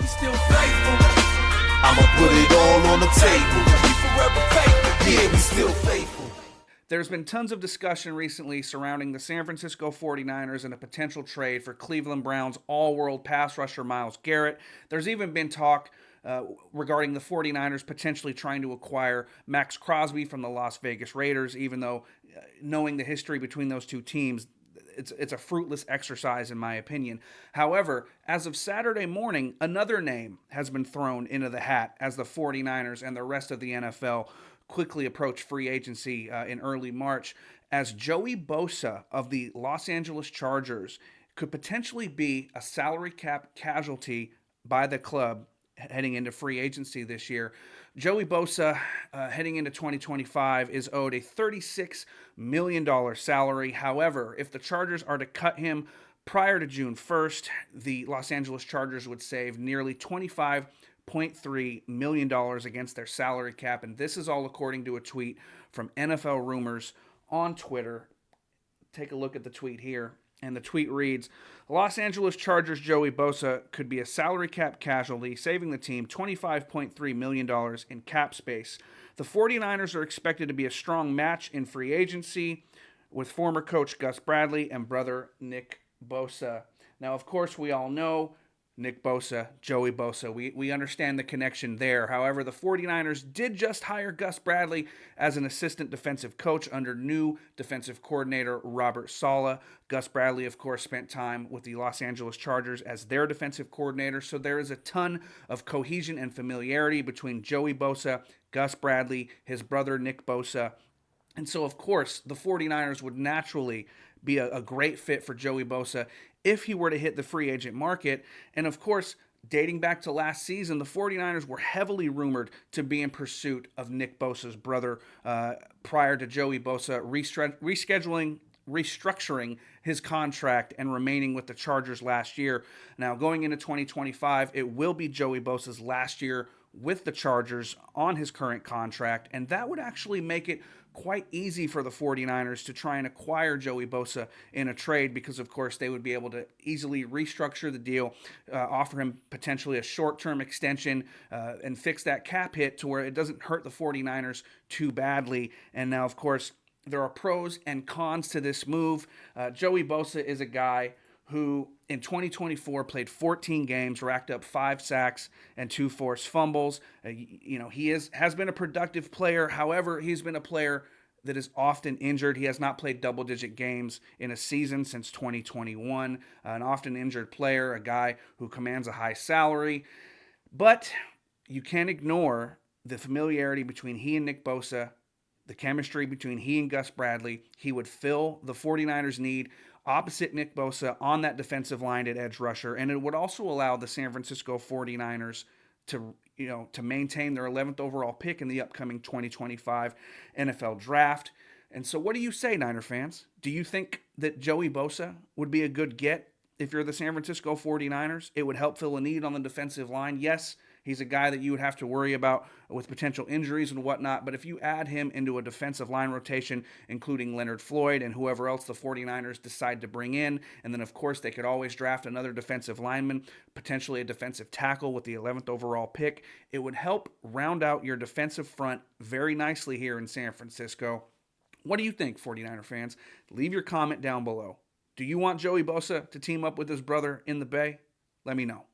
we still faithful. I'ma put it all on the table. We forever faithful. Yeah, we still faithful. There's been tons of discussion recently surrounding the San Francisco 49ers and a potential trade for Cleveland Browns all-world pass rusher Myles Garrett. There's even been talk regarding the 49ers potentially trying to acquire Max Crosby from the Las Vegas Raiders, even though knowing the history between those two teams, it's a fruitless exercise in my opinion. However, as of Saturday morning, another name has been thrown into the hat as the 49ers and the rest of the NFL quickly approach free agency in early March, as Joey Bosa of the Los Angeles Chargers could potentially be a salary cap casualty by the club heading into free agency this year. Joey Bosa, heading into 2025, is owed a $36 million salary. However, if the Chargers are to cut him prior to June 1st, the Los Angeles Chargers would save nearly $25.3 million against their salary cap. And this is all according to a tweet from NFL Rumors on Twitter. Take a look at the tweet here. And the tweet reads, Los Angeles Chargers Joey Bosa could be a salary cap casualty, saving the team $25.3 million in cap space. The 49ers are expected to be a strong match in free agency with former coach Gus Bradley and brother Nick Bosa. Now, of course, we all know Nick Bosa, Joey Bosa. We understand the connection there. However, the 49ers did just hire Gus Bradley as an assistant defensive coach under new defensive coordinator Robert Saleh. Gus Bradley, of course, spent time with the Los Angeles Chargers as their defensive coordinator, so there is a ton of cohesion and familiarity between Joey Bosa, Gus Bradley, his brother Nick Bosa. And so, of course, the 49ers would naturally be a great fit for Joey Bosa if he were to hit the free agent market. And of course, dating back to last season, the 49ers were heavily rumored to be in pursuit of Nick Bosa's brother prior to Joey Bosa restructuring his contract and remaining with the Chargers last year. Now, going into 2025, it will be Joey Bosa's last year with the Chargers on his current contract, and that would actually make it quite easy for the 49ers to try and acquire Joey Bosa in a trade because, of course, they would be able to easily restructure the deal, offer him potentially a short-term extension, and fix that cap hit to where it doesn't hurt the 49ers too badly. And now, of course, there are pros and cons to this move. Joey Bosa is a guy who in 2024 played 14 games, racked up 5 sacks and 2 forced fumbles. He has been a productive player. However, he's been a player that is often injured. He has not played double-digit games in a season since 2021. An often injured player, a guy who commands a high salary. But you can't ignore the familiarity between he and Nick Bosa, the chemistry between he and Gus Bradley. He would fill the 49ers' need opposite Nick Bosa on that defensive line at edge rusher, and it would also allow the San Francisco 49ers to maintain their 11th overall pick in the upcoming 2025 NFL Draft. And so what do you say, Niner fans? Do you think that Joey Bosa would be a good get if you're the San Francisco 49ers? It would help fill a need on the defensive line. Yes, he's a guy that you would have to worry about with potential injuries and whatnot, but if you add him into a defensive line rotation, including Leonard Floyd and whoever else the 49ers decide to bring in, and then, of course, they could always draft another defensive lineman, potentially a defensive tackle with the 11th overall pick, it would help round out your defensive front very nicely here in San Francisco. What do you think, 49er fans? Leave your comment down below. Do you want Joey Bosa to team up with his brother in the Bay? Let me know.